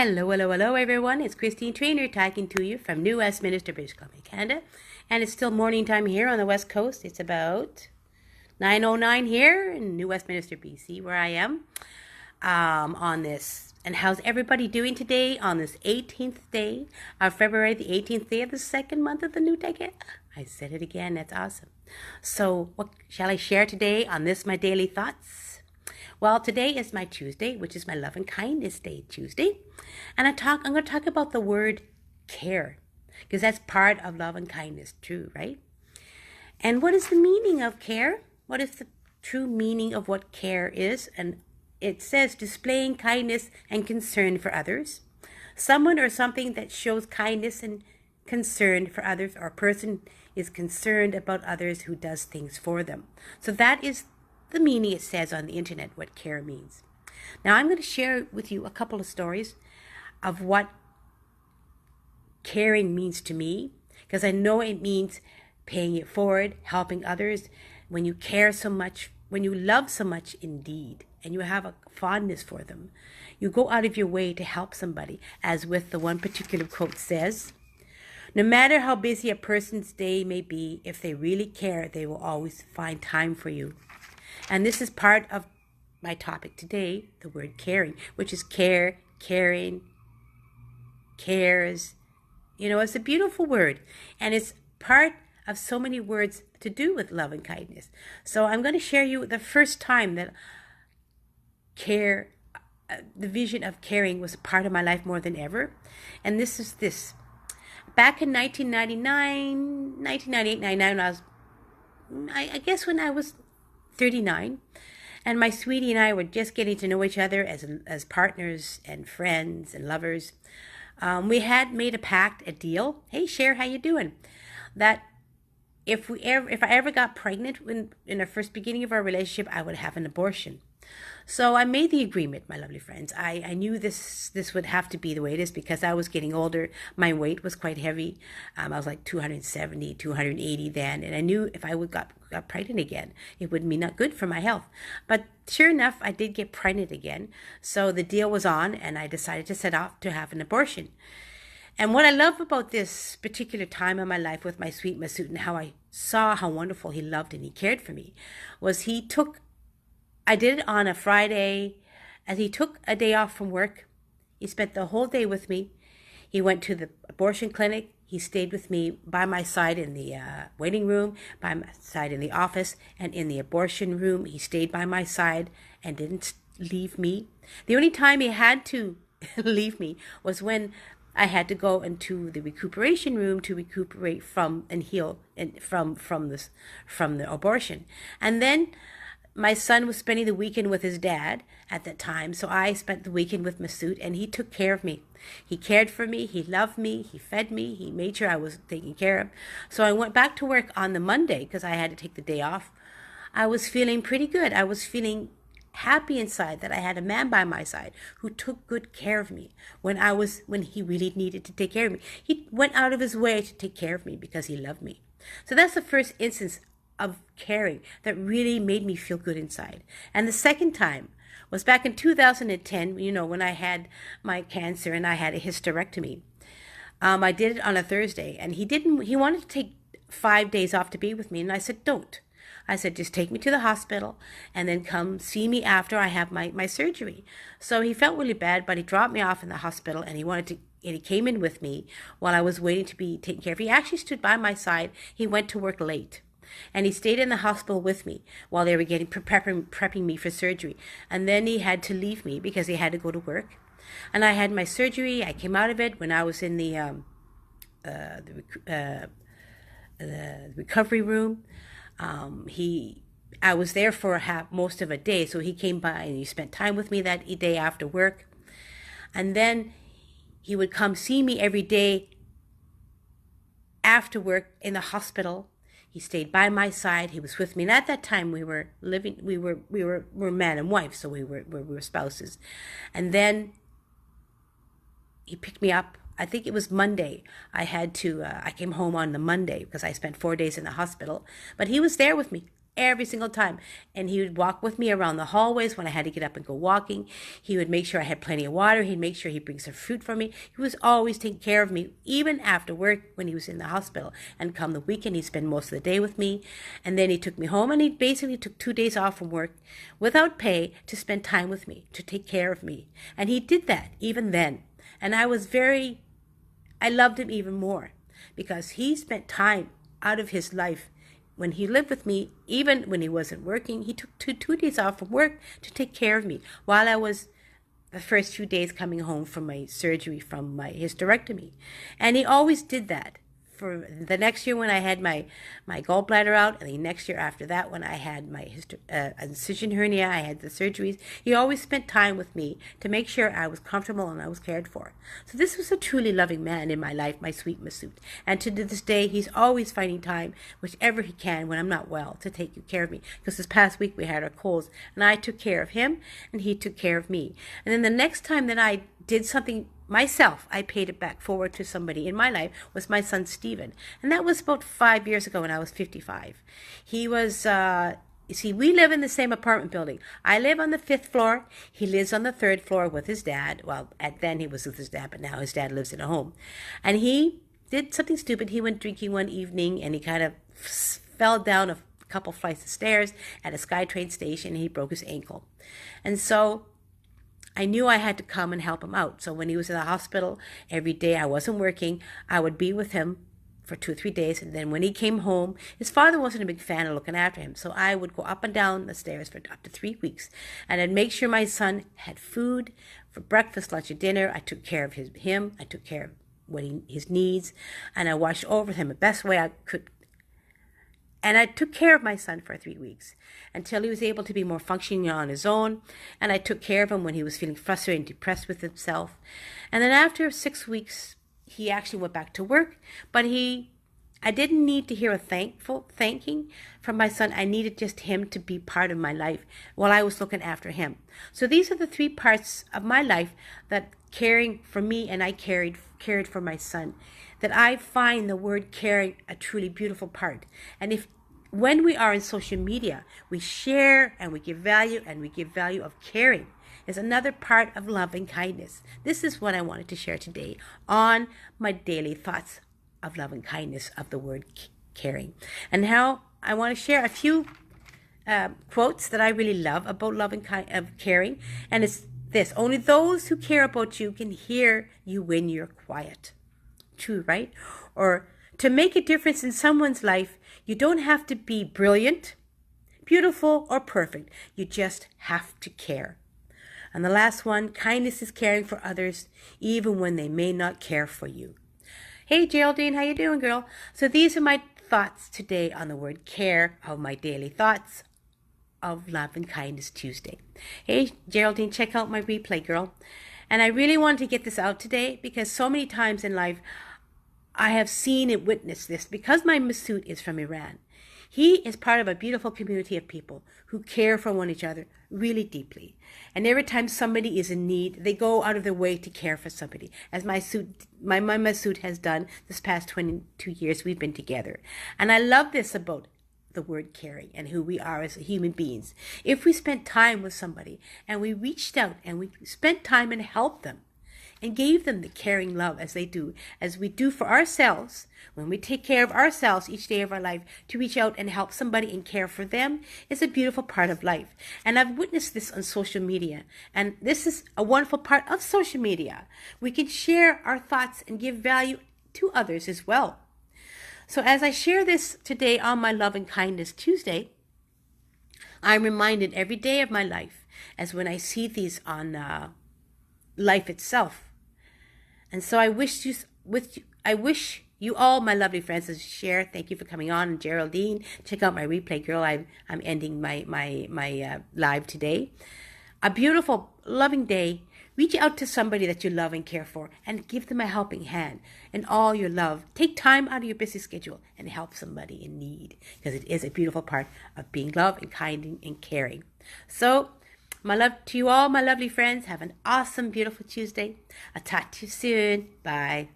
Hello, everyone. It's Christine Trainor talking to you from New Westminster, British Columbia, Canada. And it's still morning time here on the West Coast. It's about 9:09 here in New Westminster, BC, where I am on this. And how's everybody doing today on this 18th day of February, the 18th day of the second month of the new decade? I said it again. That's awesome. So what shall I share today on this, my daily thoughts? Well, today is my Tuesday, which is my Love and Kindness Day Tuesday. And I'm going to talk about the word care, because that's part of love and kindness too, right? And what is the meaning of care? What is the true meaning of what care is? And it says displaying kindness and concern for others. Someone or something that shows kindness and concern for others, or a person is concerned about others who does things for them. So that is the meaning it says on the internet, what care means. Now I'm going to share with you a couple of stories of what caring means to me, because I know it means paying it forward, helping others. When you care so much, when you love so much indeed, and you have a fondness for them, you go out of your way to help somebody, as with the one particular quote says, no matter how busy a person's day may be, if they really care, they will always find time for you. And this is part of my topic today, the word caring, which is care, caring, cares. You know, it's a beautiful word, and it's part of so many words to do with love and kindness. So I'm going to share you the first time that care, the vision of caring was a part of my life more than ever. And this is this. Back in 1998, 99, I guess when I was 39, and my sweetie and I were just getting to know each other as partners and friends and lovers. We had made a pact, a deal. Hey, Cher, how you doing? That if I ever got pregnant in the first beginning of our relationship, I would have an abortion. So I made the agreement, my lovely friends. I knew this would have to be the way it is, because I was getting older. My weight was quite heavy. I was like 270, 280 then. And I knew if I got pregnant again, it would be not good for my health. But sure enough, I did get pregnant again. So the deal was on, and I decided to set off to have an abortion. And what I love about this particular time in my life with my sweet Masood, and how I saw how wonderful he loved and he cared for me, was I did it on a Friday, as he took a day off from work. He spent the whole day with me. He went to the abortion clinic. He stayed with me by my side in the waiting room, by my side in the office, and in the abortion room. He stayed by my side and didn't leave me. The only time he had to leave me was when I had to go into the recuperation room to recuperate from and heal from the abortion. And then my son was spending the weekend with his dad at that time, so I spent the weekend with Masood, and he took care of me. He cared for me, he loved me, he fed me, he made sure I was taken care of. So I went back to work on the Monday, because I had to take the day off. I was feeling pretty good. I was feeling happy inside that I had a man by my side who took good care of me when he really needed to take care of me. He went out of his way to take care of me because he loved me. So that's the first instance of caring that really made me feel good inside. And the second time was back in 2010, when I had my cancer and I had a hysterectomy. I did it on a Thursday, and he wanted to take 5 days off to be with me, and I said, don't. I said, just take me to the hospital and then come see me after I have my surgery. So he felt really bad, but he dropped me off in the hospital, and he came in with me while I was waiting to be taken care of. He actually stood by my side. He went to work late, and he stayed in the hospital with me while they were prepping me for surgery. And then he had to leave me because he had to go to work. And I had my surgery. I came out of it when I was in the recovery room. I was there for most of a day, so he came by and he spent time with me that day after work. And then he would come see me every day after work in the hospital. He stayed by my side. He was with me. And at that time we were man and wife, so we were spouses. And then he picked me up. I think it was Monday. I came home on the Monday because I spent 4 days in the hospital. But he was there with me. every single time. And he would walk with me around the hallways when I had to get up and go walking. He would make sure I had plenty of water. He'd make sure he brings some fruit for me. He was always taking care of me, even after work when he was in the hospital. And come the weekend, he'd spend most of the day with me. And then he took me home, and he basically took 2 days off from work without pay to spend time with me, to take care of me. And he did that even then. And I loved him even more because he spent time out of his life. When he lived with me, even when he wasn't working, he took two days off from work to take care of me while I was the first few days coming home from my surgery from my hysterectomy. And he always did that. For the next year when I had my gallbladder out, and the next year after that when I had my incision hernia, I had the surgeries, he always spent time with me to make sure I was comfortable and I was cared for. So this was a truly loving man in my life, my sweet Masood. And to this day, he's always finding time, whichever he can when I'm not well, to take care of me. Because this past week we had our colds, and I took care of him, and he took care of me. And then the next time that I did something myself, I paid it back forward to somebody in my life, was my son Stephen. And that was about 5 years ago when I was 55. He was, you see, we live in the same apartment building. I live on the 5th floor. He lives on the 3rd floor with his dad. Well, then he was with his dad, but now his dad lives in a home. And he did something stupid. He went drinking one evening, and he kind of fell down a couple flights of stairs at a SkyTrain station, and he broke his ankle. And so I knew I had to come and help him out. So when he was in the hospital, every day I wasn't working, I would be with him for 2 or 3 days. And then when he came home, his father wasn't a big fan of looking after him. So I would go up and down the stairs for up to 3 weeks. And I'd make sure my son had food for breakfast, lunch, and dinner. I took care of him. I took care of his needs. And I watched over him the best way I could. And I took care of my son for 3 weeks until he was able to be more functioning on his own. And I took care of him when he was feeling frustrated and depressed with himself. And then after 6 weeks, he actually went back to work. But I didn't need to hear a thanking from my son. I needed just him to be part of my life while I was looking after him. So these are the 3 parts of my life that caring for me and I cared for my son. That I find the word caring a truly beautiful part. And when we are in social media, we share and we give value of caring is another part of love and kindness. This is what I wanted to share today on my daily thoughts of love and kindness of the word caring. And how I want to share a few quotes that I really love about love and caring. And it's this: only those who care about you can hear you when you're quiet. True, right? Or to make a difference in someone's life, you don't have to be brilliant, beautiful, or perfect. You just have to care. And the last one: kindness is caring for others even when they may not care for you. Hey Geraldine, how you doing, girl? So these are my thoughts today on the word care, of my daily thoughts of Love and Kindness Tuesday. Hey Geraldine, check out my replay, girl. And I really wanted to get this out today because so many times in life I have seen and witnessed this because my Masood is from Iran. He is part of a beautiful community of people who care for one another really deeply. And every time somebody is in need, they go out of their way to care for somebody. As my Masood has done this past 22 years we've been together. And I love this about the word caring and who we are as human beings. If we spent time with somebody and we reached out and we spent time and helped them, and gave them the caring love as we do for ourselves, when we take care of ourselves each day of our life, to reach out and help somebody and care for them is a beautiful part of life. And I've witnessed this on social media. And this is a wonderful part of social media. We can share our thoughts and give value to others as well. So as I share this today on my Love and Kindness Tuesday, I'm reminded every day of my life, as when I see these on life itself. And so I wish you all, my lovely friends, to share. Thank you for coming on. And Geraldine, check out my replay, girl. I'm ending my live today. A beautiful, loving day. Reach out to somebody that you love and care for and give them a helping hand in all your love. Take time out of your busy schedule and help somebody in need, because it is a beautiful part of being loved and kind and caring. So my love to you all, my lovely friends. Have an awesome, beautiful Tuesday. I'll talk to you soon. Bye.